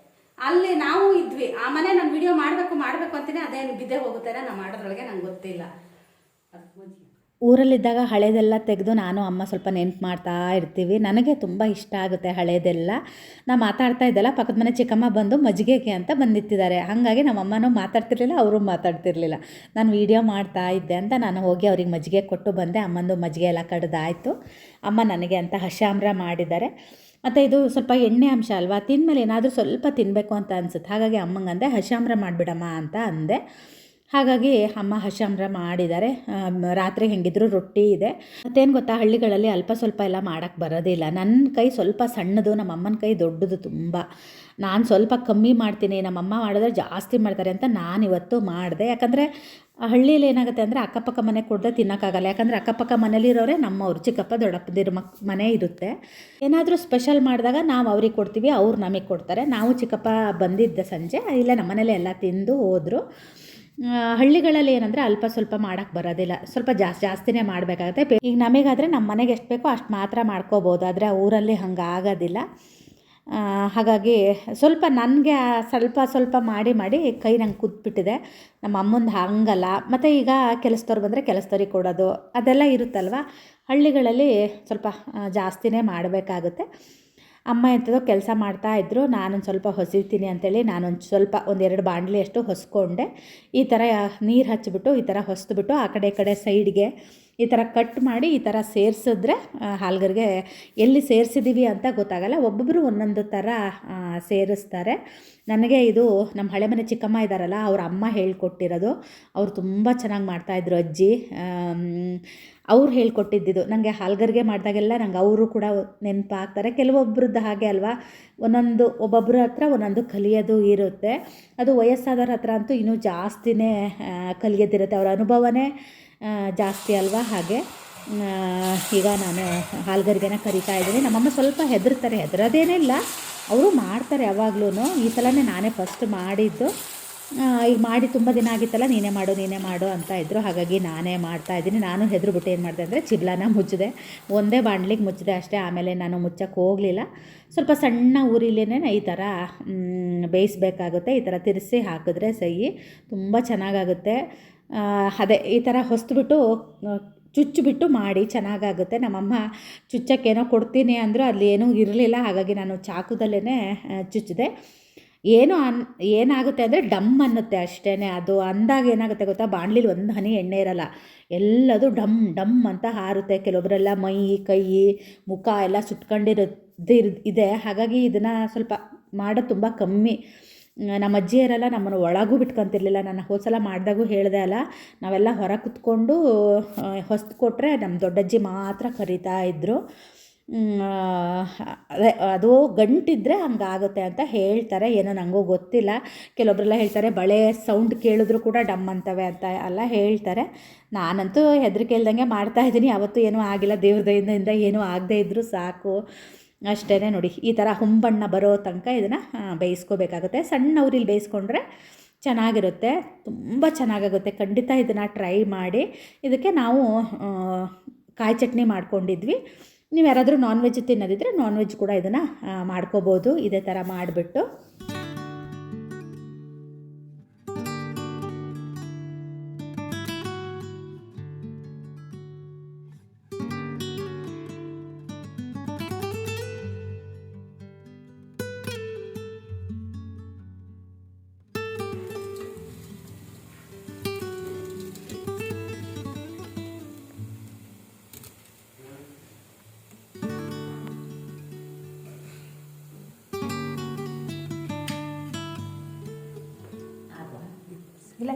ಅಲ್ಲಿ ನಾವು ಇದ್ವಿ. ಆ ಮನೆ ನಾನು ವಿಡಿಯೋ ಮಾಡಬೇಕು ಅಂತೀನಿ, ಅದೇನು ಬಿದ್ದೆ ಹೋಗುತ್ತೇನೆ, ನಾವು ಮಾಡೋದ್ರೊಳಗೆ ನಂಗೆ ಗೊತ್ತಿಲ್ಲ. ಊರಲ್ಲಿದ್ದಾಗ ಹಳೇದೆಲ್ಲ ತೆಗೆದು ನಾನು ಅಮ್ಮ ಸ್ವಲ್ಪ ನೆನ್ಪು ಮಾಡ್ತಾ ಇರ್ತೀವಿ. ನನಗೆ ತುಂಬ ಇಷ್ಟ ಆಗುತ್ತೆ ಹಳೇದೆಲ್ಲ. ನಾ ಮಾತಾಡ್ತಾ ಇದ್ದಲ್ಲ, ಪಕ್ಕದ ಮನೆ ಚಿಕ್ಕಮ್ಮ ಬಂದು ಮಜ್ಜಿಗೆಗೆ ಅಂತ ಬಂದಿತ್ತಿದ್ದಾರೆ. ಹಾಗಾಗಿ ನಮ್ಮ ಅಮ್ಮನೂ ಮಾತಾಡ್ತಿರ್ಲಿಲ್ಲ, ಅವರು ಮಾತಾಡ್ತಿರ್ಲಿಲ್ಲ. ನಾನು ವೀಡಿಯೋ ಮಾಡ್ತಾ ಇದ್ದೆ ಅಂತ ನಾನು ಹೋಗಿ ಅವ್ರಿಗೆ ಮಜ್ಜಿಗೆ ಕೊಟ್ಟು ಬಂದೆ. ಅಮ್ಮಂದು ಮಜ್ಜಿಗೆ ಎಲ್ಲ ಕಡ್ದಾಯಿತು. ಅಮ್ಮ ನನಗೆ ಅಂತ ಹಶಾಮ್ರ ಮಾಡಿದ್ದಾರೆ. ಮತ್ತು ಇದು ಸ್ವಲ್ಪ ಎಣ್ಣೆ ಅಂಶ ಅಲ್ವಾ, ತಿಂದಮೇಲೆ ಏನಾದರೂ ಸ್ವಲ್ಪ ತಿನ್ನಬೇಕು ಅಂತ ಅನಿಸುತ್ತೆ. ಹಾಗಾಗಿ ಅಮ್ಮಂಗಂದೆ ಹಶಾಮ್ರ ಮಾಡಿಬಿಡಮ್ಮ ಅಂತ ಅಂದೆ. ಹಾಗಾಗಿ ಅಮ್ಮ ಹಶಾಮ್ರ ಮಾಡಿದ್ದಾರೆ. ರಾತ್ರಿ ಹೆಂಗಿದ್ರು ರೊಟ್ಟಿ ಇದೆ. ಮತ್ತೇನು ಗೊತ್ತಾ, ಹಳ್ಳಿಗಳಲ್ಲಿ ಅಲ್ಪ ಸ್ವಲ್ಪ ಎಲ್ಲ ಮಾಡೋಕ್ಕೆ ಬರೋದಿಲ್ಲ. ನನ್ನ ಕೈ ಸ್ವಲ್ಪ ಸಣ್ಣದು, ನಮ್ಮ ಅಮ್ಮನ ಕೈ ದೊಡ್ಡದು ತುಂಬ. ನಾನು ಸ್ವಲ್ಪ ಕಮ್ಮಿ ಮಾಡ್ತೀನಿ, ನಮ್ಮಮ್ಮ ಮಾಡಿದ್ರೆ ಜಾಸ್ತಿ ಮಾಡ್ತಾರೆ ಅಂತ ನಾನಿವತ್ತು ಮಾಡಿದೆ. ಯಾಕಂದರೆ ಹಳ್ಳಿಯಲ್ಲಿ ಏನಾಗುತ್ತೆ ಅಂದರೆ ಅಕ್ಕಪಕ್ಕ ಮನೆ ಕೊಡದೆ ತಿನ್ನೋಕ್ಕಾಗಲ್ಲ. ಯಾಕಂದರೆ ಅಕ್ಕಪಕ್ಕ ಮನೇಲಿರೋರೆ ನಮ್ಮವ್ರು, ಚಿಕ್ಕಪ್ಪ ದೊಡ್ಡಪ್ಪದಿರೋ ಮನೆ ಇರುತ್ತೆ. ಏನಾದರೂ ಸ್ಪೆಷಲ್ ಮಾಡಿದಾಗ ನಾವು ಅವ್ರಿಗೆ ಕೊಡ್ತೀವಿ, ಅವ್ರು ನಮಗೆ ಕೊಡ್ತಾರೆ. ನಾವು ಚಿಕ್ಕಪ್ಪ ಬಂದಿದ್ದ ಸಂಜೆ ಇಲ್ಲೇ ನಮ್ಮ ಮನೇಲೆ ಎಲ್ಲ ತಿಂದು ಹೋದರು. ಹಳ್ಳಿಗಳಲ್ಲಿ ಏನಂದರೆ ಅಲ್ಪ ಸ್ವಲ್ಪ ಮಾಡೋಕ್ಕೆ ಬರೋದಿಲ್ಲ, ಸ್ವಲ್ಪ ಜಾಸ್ತಿನೇ ಮಾಡಬೇಕಾಗತ್ತೆ. ಈಗ ನಮಗಾದರೆ ನಮ್ಮ ಮನೆಗೆ ಎಷ್ಟು ಬೇಕೋ ಅಷ್ಟು ಮಾತ್ರ ಮಾಡ್ಕೋಬೋದು, ಆದರೆ ಊರಲ್ಲಿ ಹಂಗೆ ಆಗೋದಿಲ್ಲ. ಹಾಗಾಗಿ ಸ್ವಲ್ಪ ನನಗೆ ಸ್ವಲ್ಪ ಮಾಡಿ ಕೈ ನಂಗೆ ಕೂತ್ಬಿಟ್ಟಿದೆ. ನಮ್ಮ ಅಮ್ಮಂದು ಹಂಗಲ್ಲ. ಮತ್ತು ಈಗ ಕೆಲಸದವ್ರು ಬಂದರೆ ಕೆಲಸದವ್ರಿಗೆ ಕೊಡೋದು ಅದೆಲ್ಲ ಇರುತ್ತಲ್ವ. ಹಳ್ಳಿಗಳಲ್ಲಿ ಸ್ವಲ್ಪ ಜಾಸ್ತಿನೇ ಮಾಡಬೇಕಾಗುತ್ತೆ. ಅಮ್ಮ ಎಂಥದೋ ಕೆಲಸ ಮಾಡ್ತಾಯಿದ್ರು. ನಾನೊಂದು ಸ್ವಲ್ಪ ಹೊಸಿತೀನಿ ಅಂತೇಳಿ ನಾನೊಂದು ಸ್ವಲ್ಪ ಒಂದೆರಡು ಬಾಣಲಿ ಅಷ್ಟು ಹೊಸ್ಕೊಂಡೆ. ಈ ಥರ ನೀರು ಹಚ್ಚಿಬಿಟ್ಟು ಈ ಥರ ಹೊಸ್ದುಬಿಟ್ಟು ಆ ಕಡೆ ಸೈಡ್ಗೆ ಈ ಥರ ಕಟ್ ಮಾಡಿ ಈ ಥರ ಸೇರಿಸಿದ್ರೆ ಹಾಲ್ಗರಿಗೆ ಎಲ್ಲಿ ಸೇರಿಸಿದ್ದೀವಿ ಅಂತ ಗೊತ್ತಾಗಲ್ಲ. ಒಬ್ಬೊಬ್ಬರು ಒಂದೊಂದು ಥರ ಸೇರಿಸ್ತಾರೆ. ನನಗೆ ಇದು ನಮ್ಮ ಹಳೆ ಮನೆ ಚಿಕ್ಕಮ್ಮ ಇದ್ದಾರಲ್ಲ, ಅವ್ರ ಅಮ್ಮ ಹೇಳ್ಕೊಟ್ಟಿರೋದು. ಅವರು ತುಂಬ ಚೆನ್ನಾಗಿ ಮಾಡ್ತಾಯಿದ್ರು, ಅಜ್ಜಿ. ಅವ್ರು ಹೇಳ್ಕೊಟ್ಟಿದ್ದಿದ್ದು ನನಗೆ ಹಾಲ್ಗರಿಗೆ ಮಾಡಿದಾಗೆಲ್ಲ ನಂಗೆ ಅವರು ಕೂಡ ನೆನಪಾಗ್ತಾರೆ. ಕೆಲವೊಬ್ರದ್ದು ಹಾಗೆ ಅಲ್ವಾ, ಒಬ್ಬೊಬ್ಬರ ಹತ್ರ ಒಂದೊಂದು ಕಲಿಯೋದು ಇರುತ್ತೆ. ಅದು ವಯಸ್ಸಾದವ್ರ ಹತ್ರ ಅಂತೂ ಇನ್ನೂ ಜಾಸ್ತಿನೇ ಕಲಿಯೋದಿರುತ್ತೆ, ಅವರ ಅನುಭವನೇ ಜಾಸ್ತಿ ಅಲ್ವಾ. ಹಾಗೆ ಈಗ ನಾನು ಹಾಲ್ಗರಿಗೆನ ಕರಿತಾ ಇದ್ದೀನಿ. ನಮ್ಮಮ್ಮ ಸ್ವಲ್ಪ ಹೆದರೋದೇನೇ ಇಲ್ಲ, ಅವರು ಮಾಡ್ತಾರೆ ಯಾವಾಗ್ಲೂ. ಈ ಸಲನೇ ನಾನೇ ಫಸ್ಟ್ ಮಾಡಿದ್ದು. ಈಗ ಮಾಡಿ ತುಂಬ ದಿನ ಆಗಿತ್ತಲ್ಲ, ನೀನೇ ಮಾಡು ಅಂತ ಇದ್ದರು. ಹಾಗಾಗಿ ನಾನೇ ಮಾಡ್ತಾಯಿದ್ದೀನಿ. ನಾನು ಹೆದರ್ಬಿಟ್ಟು ಏನು ಮಾಡಿದೆ ಅಂದರೆ ಚಿಬ್ಲಾನ ಮುಚ್ಚಿದೆ. ಒಂದೇ ಬಾಣಲಿಗೆ ಮುಚ್ಚಿದೆ ಅಷ್ಟೇ. ಆಮೇಲೆ ನಾನು ಮುಚ್ಚಕ್ಕೆ ಹೋಗಲಿಲ್ಲ. ಸ್ವಲ್ಪ ಸಣ್ಣ ಉರಿಲೇನೆ ಈ ಥರ ಬೇಯಿಸಬೇಕಾಗುತ್ತೆ. ಈ ಥರ ತಿರ್ಸಿ ಹಾಕಿದ್ರೆ ಸಹಿ ತುಂಬ ಚೆನ್ನಾಗಾಗುತ್ತೆ. ಅದೇ ಈ ಥರ ಹೊಸ್ದುಬಿಟ್ಟು ಚುಚ್ಚಿಬಿಟ್ಟು ಮಾಡಿ ಚೆನ್ನಾಗಾಗುತ್ತೆ. ನಮ್ಮಮ್ಮ ಚುಚ್ಚಕ್ಕೇನೋ ಕೊಡ್ತೀನಿ ಅಂದರು, ಅಲ್ಲಿ ಏನೂ ಇರಲಿಲ್ಲ. ಹಾಗಾಗಿ ನಾನು ಚಾಕುದಲ್ಲೇ ಚುಚ್ಚಿದೆ. ಏನಾಗುತ್ತೆ ಅಂದರೆ ಡಮ್ ಅನ್ನುತ್ತೆ ಅಷ್ಟೇ. ಅದು ಅಂದಾಗ ಏನಾಗುತ್ತೆ ಗೊತ್ತಾ, ಬಾಣಲಿಲಿ ಒಂದು ಹನಿ ಎಣ್ಣೆ ಇರಲ್ಲ, ಎಲ್ಲದು ಡಮ್ ಅಂತ ಹಾರುತ್ತೆ. ಕೆಲವೊಬ್ಬರೆಲ್ಲ ಮೈ ಕೈ ಮುಖ ಎಲ್ಲ ಇದೆ. ಹಾಗಾಗಿ ಇದನ್ನು ಸ್ವಲ್ಪ ಮಾಡೋದು ತುಂಬ ಕಮ್ಮಿ. ನಮ್ಮ ಅಜ್ಜಿಯರೆಲ್ಲ ನಮ್ಮನ್ನು ಒಳಗೂ ಬಿಟ್ಕೊತಿರ್ಲಿಲ್ಲ. ನಾನು ಹೋದ್ಸಲ ಮಾಡಿದಾಗೂ ಹೇಳಿದೆ ಅಲ್ಲ, ನಾವೆಲ್ಲ ಹೊರ ಕುತ್ಕೊಂಡು ಹೊಸ್ತು ಕೊಟ್ಟರೆ ನಮ್ಮ ದೊಡ್ಡಜ್ಜಿ ಮಾತ್ರ ಕರಿತಾ ಇದ್ದರು. ಅದೇ ಅದು ಗಂಟಿದ್ರೆ ಹಂಗಾಗುತ್ತೆ ಅಂತ ಹೇಳ್ತಾರೆ. ಏನೋ ನನಗೂ ಗೊತ್ತಿಲ್ಲ. ಕೆಲವೊಬ್ಬರೆಲ್ಲ ಹೇಳ್ತಾರೆ ಬಳೆ ಸೌಂಡ್ ಕೇಳಿದ್ರು ಕೂಡ ಡಮ್ ಅಂತವೆ ಅಂತ ಎಲ್ಲ ಹೇಳ್ತಾರೆ. ನಾನಂತೂ ಹೆದರಿಕೆ ಇಲ್ದಂಗೆ ಮಾಡ್ತಾಯಿದ್ದೀನಿ. ಯಾವತ್ತೂ ಏನೂ ಆಗಿಲ್ಲ, ದೇವ್ರ ದಯೆಯಿಂದ ಏನೂ ಆಗದೇ ಇದ್ದರೂ ಸಾಕು ಅಷ್ಟೇ. ನೋಡಿ, ಈ ಥರ ಹೊಂಬಣ್ಣ ಬರೋ ತನಕ ಇದನ್ನು ಬೇಯಿಸ್ಕೋಬೇಕಾಗುತ್ತೆ. ಸಣ್ಣ ಉರಿಲಿ ಬೇಯಿಸ್ಕೊಂಡ್ರೆ ಚೆನ್ನಾಗಿರುತ್ತೆ, ತುಂಬ ಚೆನ್ನಾಗಾಗುತ್ತೆ. ಖಂಡಿತ ಇದನ್ನು ಟ್ರೈ ಮಾಡಿ. ಇದಕ್ಕೆ ನಾವು ಕಾಯಿ ಚಟ್ನಿ ಮಾಡ್ಕೊಂಡಿದ್ವಿ. ನೀವು ಯಾರಾದರೂ ನಾನ್ ವೆಜ್ ತಿನ್ನೋದಿದ್ರೆ ನಾನ್ ವೆಜ್ ಕೂಡ ಇದನ್ನು ಮಾಡ್ಕೋಬೋದು. ಇದೇ ಥರ ಮಾಡಿಬಿಟ್ಟು ಇಲ್ಲ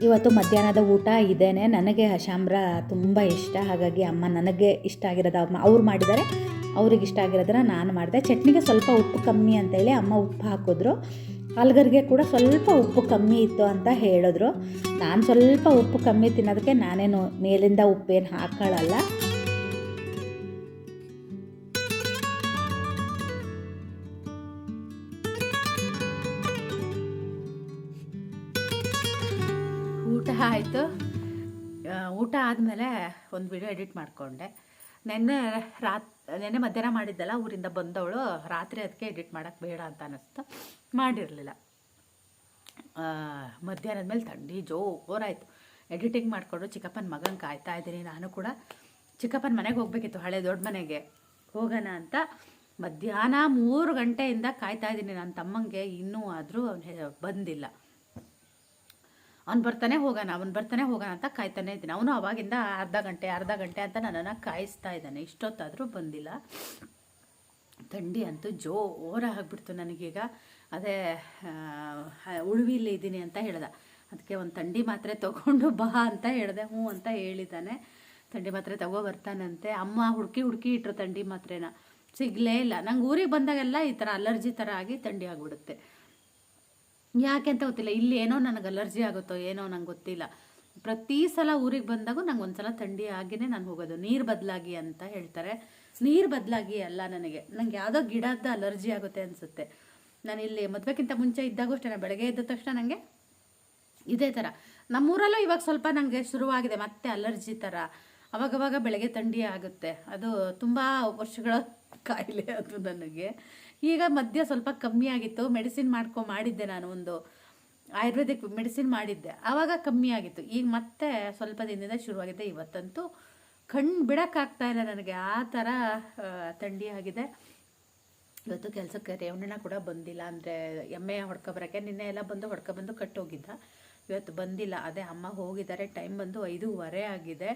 ಇವತ್ತು ಮಧ್ಯಾಹ್ನದ ಊಟ ಇದೇನೆ. ನನಗೆ ಹಶಾಮ್ರ ತುಂಬ ಇಷ್ಟ. ಹಾಗಾಗಿ ಅಮ್ಮ ನನಗೆ ಇಷ್ಟ ಆಗಿರೋದು ಅವ್ರು ಮಾಡಿದ್ದಾರೆ, ಅವ್ರಿಗೆ ಇಷ್ಟ ಆಗಿರೋದನ್ನು ನಾನು ಮಾಡಿದೆ. ಚಟ್ನಿಗೆ ಸ್ವಲ್ಪ ಉಪ್ಪು ಕಮ್ಮಿ ಅಂತೇಳಿ ಅಮ್ಮ ಉಪ್ಪು ಹಾಕಿದ್ರು. ಹಾಲ್ಗರಿಗೆ ಕೂಡ ಸ್ವಲ್ಪ ಉಪ್ಪು ಕಮ್ಮಿ ಇತ್ತು ಅಂತ ಹೇಳಿದ್ರು. ನಾನು ಸ್ವಲ್ಪ ಉಪ್ಪು ಕಮ್ಮಿ ತಿನ್ನೋದಕ್ಕೆ ನಾನೇನು ಮೇಲಿಂದ ಉಪ್ಪೇನು ಹಾಕೊಳ್ಳಲ್ಲ. ಊಟ ಆಯಿತು. ಊಟ ಆದಮೇಲೆ ಒಂದು ವಿಡಿಯೋ ಎಡಿಟ್ ಮಾಡಿಕೊಂಡೆ. ನೆನ್ನೆ ಮಧ್ಯಾಹ್ನ ಮಾಡಿದ್ದಲ್ಲ, ಊರಿಂದ ಬಂದವಳು ರಾತ್ರಿ ಅದಕ್ಕೆ ಎಡಿಟ್ ಮಾಡೋಕ್ಕೆ ಬೇಡ ಅಂತ ಅನ್ನಿಸ್ತು, ಮಾಡಿರಲಿಲ್ಲ. ಮಧ್ಯಾಹ್ನದ ಮೇಲೆ ಥಂಡಿ ಜೋರಾಯಿತು. ಎಡಿಟಿಂಗ್ ಮಾಡಿಕೊಂಡು ಚಿಕ್ಕಪ್ಪನ ಮಗನ ಕಾಯ್ತಾ ಇದ್ದೀನಿ. ನಾನು ಕೂಡ ಚಿಕ್ಕಪ್ಪನ ಮನೆಗೆ ಹೋಗಬೇಕಿತ್ತು, ಹಳೆ ದೊಡ್ಡ ಮನೆಗೆ ಹೋಗೋಣ ಅಂತ ಮಧ್ಯಾಹ್ನ 3 ಗಂಟೆಯಿಂದ ಕಾಯ್ತಾ ಇದ್ದೀನಿ. ನನ್ನ ತಮ್ಮಂಗೆ ಇನ್ನೂ ಆದರೂ ಅವನು ಬಂದಿಲ್ಲ. ಅವ್ನು ಬರ್ತಾನೆ ಹೋಗೋಣ ಅಂತ ಕಾಯ್ತಾನೆ ಇದ್ದೀನಿ. ಅವನು ಅವಾಗಿಂದ ಅರ್ಧ ಗಂಟೆ ಅಂತ ನನ್ನನ್ನು ಕಾಯಿಸ್ತಾ ಇದ್ದಾನೆ. ಇಷ್ಟೊತ್ತಾದರೂ ಬಂದಿಲ್ಲ. ಥಂಡಿ ಅಂತೂ ಜೋರಾಗಿಬಿಡ್ತು ನನಗೀಗ. ಅದೇ ಉಳುವಿಲಿ ಇದ್ದೀನಿ ಅಂತ ಹೇಳ್ದೆ. ಅದಕ್ಕೆ ಒಂದು ಥಂಡಿ ಮಾತ್ರೆ ತೊಗೊಂಡು ಬಾ ಅಂತ ಹೇಳಿದೆ. ಹ್ಞೂ ಅಂತ ಹೇಳಿದ್ದಾನೆ. ಥಂಡಿ ಮಾತ್ರೆ ಬರ್ತಾನಂತೆ. ಅಮ್ಮ ಹುಡುಕಿ ಇಟ್ಟರು ಥಂಡಿ ಮಾತ್ರೆನ, ಸಿಗಲೇ ಇಲ್ಲ. ನಂಗೆ ಊರಿಗೆ ಬಂದಾಗೆಲ್ಲ ಈ ಥರ ಅಲರ್ಜಿ ಥರ ಆಗಿ ಥಂಡಿ ಆಗಿಬಿಡುತ್ತೆ. ಯಾಕೆ ಅಂತ ಗೊತ್ತಿಲ್ಲ. ಇಲ್ಲಿ ಏನೋ ನನಗೆ ಅಲರ್ಜಿ ಆಗುತ್ತೋ ಏನೋ ನಂಗೆ ಗೊತ್ತಿಲ್ಲ. ಪ್ರತಿ ಸಲ ಊರಿಗೆ ಬಂದಾಗೂ ನಂಗೆ ಒಂದು ಸಲ ಥಂಡಿ ಆಗಿನೇ ನಾನು ಹೋಗೋದು. ನೀರು ಬದಲಾಗಿ ಅಂತ ಹೇಳ್ತಾರೆ. ನೀರು ಬದಲಾಗಿ ಅಲ್ಲ, ನನಗೆ ಯಾವುದೋ ಗಿಡದ ಅಲರ್ಜಿ ಆಗುತ್ತೆ ಅನಿಸುತ್ತೆ. ನಾನು ಇಲ್ಲಿ ಮದುವೆಗಿಂತ ಮುಂಚೆ ಇದ್ದಾಗೂ ಅಷ್ಟೇ, ನಾನು ಬೆಳಗ್ಗೆ ಎದ್ದ ತಕ್ಷಣ ನನಗೆ ಇದೇ ಥರ. ನಮ್ಮೂರಲ್ಲೂ ಇವಾಗ ಸ್ವಲ್ಪ ನನಗೆ ಶುರುವಾಗಿದೆ ಮತ್ತೆ ಅಲರ್ಜಿ ಥರ. ಅವಾಗವಾಗ ಬೆಳಗ್ಗೆ ಥಂಡಿ ಆಗುತ್ತೆ. ಅದು ತುಂಬ ವರ್ಷಗಳ ಕಾಯಿಲೆ ಅದು ನನಗೆ. ಈಗ ಮಧ್ಯ ಸ್ವಲ್ಪ ಕಮ್ಮಿ ಆಗಿತ್ತು. ಮೆಡಿಸಿನ್ ಮಾಡಿದ್ದೆ ನಾನು, ಒಂದು ಆಯುರ್ವೇದಿಕ್ ಮೆಡಿಸಿನ್ ಮಾಡಿದ್ದೆ, ಆವಾಗ ಕಮ್ಮಿ ಆಗಿತ್ತು. ಈಗ ಮತ್ತೆ ಸ್ವಲ್ಪ ದಿನದಿಂದ ಶುರುವಾಗಿದೆ. ಇವತ್ತಂತೂ ಕಣ್ಣು ಬಿಡೋಕ್ಕಾಗ್ತಾ ಇಲ್ಲ ನನಗೆ, ಆ ಥರ ಥಂಡಿ ಆಗಿದೆ. ಇವತ್ತು ಕೆಲಸಕ್ಕೆ ರೇವಣ್ಣ ಕೂಡ ಬಂದಿಲ್ಲ. ಅಂದರೆ ಎಮ್ಮೆ ಹೊಡ್ಕೊಬರೋಕ್ಕೆ ನಿನ್ನೆ ಎಲ್ಲ ಹೊಡ್ಕೊಬಂದು ಕಟ್ಟೋಗಿದ್ದ. ಇವತ್ತು ಬಂದಿಲ್ಲ. ಅದೇ ಅಮ್ಮ ಹೋಗಿದ್ದಾರೆ. ಟೈಮ್ ಬಂದು 5:15 ಆಗಿದೆ.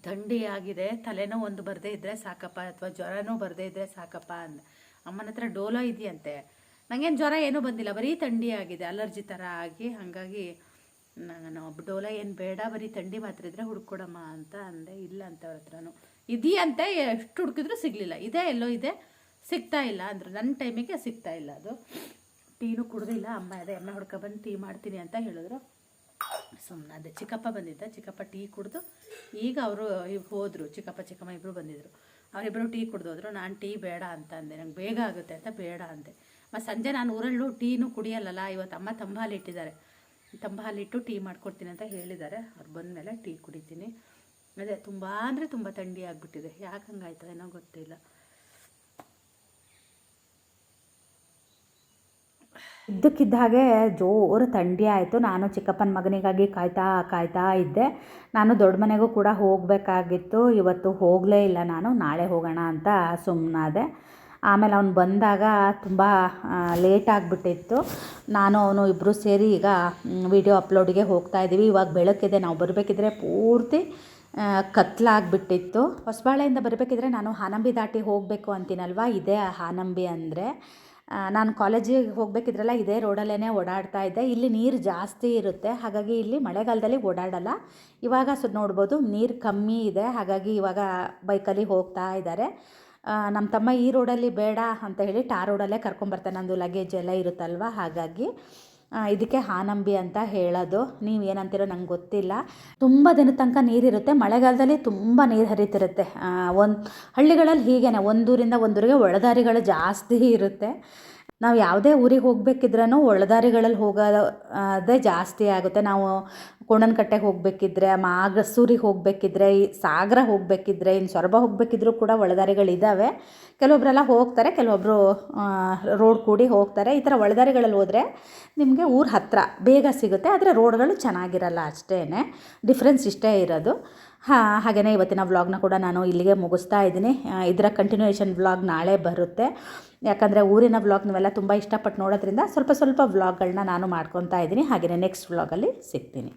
ಥಂಡಿ ಆಗಿದೆ. ತಲೆನೋ ಒಂದು ಬರದೇ ಇದ್ದರೆ ಸಾಕಪ್ಪ, ಅಥವಾ ಜ್ವರನೂ ಬರದೇ ಇದ್ದರೆ ಸಾಕಪ್ಪ ಅಂದ. ಅಮ್ಮನ ಹತ್ರ ಡೋಲೋ ಇದೆಯಂತೆ. ನನಗೇನು ಜ್ವರ ಏನೂ ಬಂದಿಲ್ಲ, ಬರೀ ಥಂಡಿ ಆಗಿದೆ, ಅಲರ್ಜಿ ಥರ ಆಗಿ. ಹಾಗಾಗಿ ನಾನು ಡೋಲೋ ಏನು ಬೇಡ, ಬರೀ ಥಂಡಿ ಮಾತ್ರ ಇದ್ದರೆ ಹುಡ್ಕೊಡಮ್ಮ ಅಂತ ಅಂದೆ. ಇಲ್ಲ ಅಂತ ಅವ್ರ ಹತ್ರನೂ ಇದೆಯಂತೆ. ಎಷ್ಟು ಹುಡುಕಿದ್ರೂ ಸಿಗಲಿಲ್ಲ. ಎಲ್ಲೋ ಇದೆ, ಸಿಗ್ತಾ ಇಲ್ಲ ಅಂದರು. ನನ್ನ ಟೈಮಿಗೆ ಸಿಗ್ತಾ ಇಲ್ಲ. ಅದು ಟೀನೂ ಕುಡ್ದಿಲ್ಲ. ಅಮ್ಮ ಅದೇ ಎಮ್ಮೆ ಹೊಡ್ಕೊಬಂದು ಟೀ ಮಾಡ್ತೀನಿ ಅಂತ ಹೇಳಿದ್ರು. ಸುಮ್ಮನೆ ಅದೇ ಚಿಕ್ಕಪ್ಪ ಬಂದಿದ್ದ. ಚಿಕ್ಕಪ್ಪ ಟೀ ಕುಡಿದು ಈಗ ಅವರು ಹೋದರು. ಚಿಕ್ಕಮ್ಮ ಇಬ್ಬರು ಬಂದಿದ್ದರು. ಅವರಿಬ್ಬರು ಟೀ ಕುಡ್ದೋದ್ರು. ನಾನು ಟೀ ಬೇಡ ಅಂತ ಅಂದೆ, ನಂಗೆ ಬೇಗ ಆಗುತ್ತೆ ಅಂತ ಬೇಡ ಅಂದೆ. ಮತ್ತು ಸಂಜೆ ನಾನು ಊರಲ್ಲೂ ಟೀನೂ ಕುಡಿಯಲ್ಲ. ಇವತ್ತು ಅಮ್ಮ ತಂಬಾಲಿಟ್ಟಿದ್ದಾರೆ. ತಂಬಾಲಿಟ್ಟು ಟೀ ಮಾಡ್ಕೊಡ್ತೀನಿ ಅಂತ ಹೇಳಿದ್ದಾರೆ. ಅವ್ರು ಬಂದಮೇಲೆ ಟೀ ಕುಡಿತೀನಿ. ಅದೇ ತುಂಬ ಅಂದರೆ ತುಂಬ ಥಂಡಿ ಆಗಿಬಿಟ್ಟಿದೆ. ಯಾಕೆ ಹಂಗಾಯ್ತದೆ ಏನೋ ಗೊತ್ತಿಲ್ಲ. ಇದ್ದಕ್ಕಿದ್ದ ಹಾಗೆ ಜೋರು ಥಂಡಿ ಆಯಿತು. ನಾನು ಚಿಕ್ಕಪ್ಪನ ಮಗನಿಗಾಗಿ ಕಾಯ್ತಾ ಇದ್ದೆ. ನಾನು ದೊಡ್ಡ ಮನೆಗೂ ಕೂಡ ಹೋಗಬೇಕಾಗಿತ್ತು. ಇವತ್ತು ಹೋಗಲೇ ಇಲ್ಲ ನಾನು, ನಾಳೆ ಹೋಗೋಣ ಅಂತ ಸುಮ್ಮನಾದೆ. ಆಮೇಲೆ ಅವನು ಬಂದಾಗ ತುಂಬ ಲೇಟ್ ಆಗಿಬಿಟ್ಟಿತ್ತು. ನಾನು ಅವನು ಇಬ್ಬರು ಸೇರಿ ಈಗ ವಿಡಿಯೋ ಅಪ್ಲೋಡಿಗೆ ಹೋಗ್ತಾಯಿದ್ದೀವಿ. ಇವಾಗ ಬೆಳಕಿದೆ. ನಾವು ಬರಬೇಕಿದ್ರೆ ಪೂರ್ತಿ ಕತ್ಲಾಗ್ಬಿಟ್ಟಿತ್ತು. ಹೊಸಬಾಳೆಯಿಂದ ಬರಬೇಕಿದ್ರೆ ನಾನು ಹಾನಂಬಿ ದಾಟಿ ಹೋಗಬೇಕು ಅಂತೀನಲ್ವ, ಇದೇ ಹಾನಂಬಿ ಅಂದರೆ. ನಾನು ಕಾಲೇಜಿಗೆ ಹೋಗಬೇಕಿದ್ರಲ್ಲ ಇದೇ ರೋಡಲ್ಲೇ ಓಡಾಡ್ತಾ ಇದ್ದೆ. ಇಲ್ಲಿ ನೀರು ಜಾಸ್ತಿ ಇರುತ್ತೆ, ಹಾಗಾಗಿ ಇಲ್ಲಿ ಮಳೆಗಾಲದಲ್ಲಿ ಓಡಾಡಲ್ಲ. ಇವಾಗ ನೋಡ್ಬೋದು ನೀರು ಕಮ್ಮಿ ಇದೆ, ಹಾಗಾಗಿ ಇವಾಗ ಬೈಕಲ್ಲಿ ಹೋಗ್ತಾ ಇದ್ದಾರೆ. ನಮ್ಮ ತಮ್ಮ ಈ ರೋಡಲ್ಲಿ ಬೇಡ ಅಂತ ಹೇಳಿ ಟಾರ್ ರೋಡಲ್ಲೇ ಕರ್ಕೊಂಬರ್ತಾನೆ. ನಂದು ಲಗೇಜ್ ಎಲ್ಲ ಇರುತ್ತಲ್ವ, ಹಾಗಾಗಿ ಇದಕ್ಕೆ ಹಾನಂಬಿ ಅಂತ ಹೇಳೋದು. ನೀವು ಏನಂತೀರೋ ನಂಗೆ ಗೊತ್ತಿಲ್ಲ. ತುಂಬ ದಿನದ ತನಕ ನೀರಿರುತ್ತೆ. ಮಳೆಗಾಲದಲ್ಲಿ ತುಂಬ ನೀರು ಹರಿತಿರುತ್ತೆ. ಹಳ್ಳಿಗಳಲ್ಲಿ ಹೀಗೇನೆ, ಒಂದೂರಿಂದ ಒಂದೂರಿಗೆ ಒಳದಾರಿಗಳು ಜಾಸ್ತಿ ಇರುತ್ತೆ. ನಾವು ಯಾವುದೇ ಊರಿಗೆ ಹೋಗಬೇಕಿದ್ರೂ ಒಳದಾರಿಗಳಲ್ಲಿ ಹೋಗೋದೇ ಜಾಸ್ತಿ ಆಗುತ್ತೆ. ನಾವು ಕೋಣನಕಟ್ಟೆಗೆ ಹೋಗಬೇಕಿದ್ರೆ, ಮಾಗಸೂರಿಗೆ ಹೋಗಬೇಕಿದ್ರೆ, ಸಾಗರ ಹೋಗಬೇಕಿದ್ರೆ, ಇನ್ನು ಸೊರಬ ಹೋಗಬೇಕಿದ್ರೂ ಕೂಡ ಒಳದಾರಿಗಳಿದ್ದಾವೆ. ಕೆಲವೊಬ್ಬರೆಲ್ಲ ಹೋಗ್ತಾರೆ, ಕೆಲವೊಬ್ಬರು ರೋಡ್ ಕೂಡಿ ಹೋಗ್ತಾರೆ. ಈ ಥರ ಒಳದಾರಿಗಳಲ್ಲಿ ಹೋದರೆ ನಿಮಗೆ ಊರ ಹತ್ತಿರ ಬೇಗ ಸಿಗುತ್ತೆ, ಆದರೆ ರೋಡ್ಗಳು ಚೆನ್ನಾಗಿರಲ್ಲ, ಅಷ್ಟೇ ಡಿಫ್ರೆನ್ಸ್ ಇಷ್ಟೇ ಇರೋದು. ಹಾಗೆಯೇ ಇವತ್ತಿನ ವ್ಲಾಗ್ನ ಕೂಡ ನಾನು ಇಲ್ಲಿಗೆ ಮುಗಿಸ್ತಾ ಇದ್ದೀನಿ. ಇದರ ಕಂಟಿನ್ಯೂಯೇಷನ್ ವ್ಲಾಗ್ ನಾಳೆ ಬರುತ್ತೆ. ಯಾಕಂದರೆ ಊರಿನ ವ್ಲಾಗ್ ನೀವೆಲ್ಲ ತುಂಬ ಇಷ್ಟಪಟ್ಟು ನೋಡೋದ್ರಿಂದ ಸ್ವಲ್ಪ ವ್ಲಾಗ್ಗಳನ್ನ ನಾನು ಮಾಡ್ಕೊತಾ ಇದ್ದೀನಿ. ಹಾಗೆಯೇ ನೆಕ್ಸ್ಟ್ ವ್ಲಾಗಲ್ಲಿ ಸಿಗ್ತೀನಿ.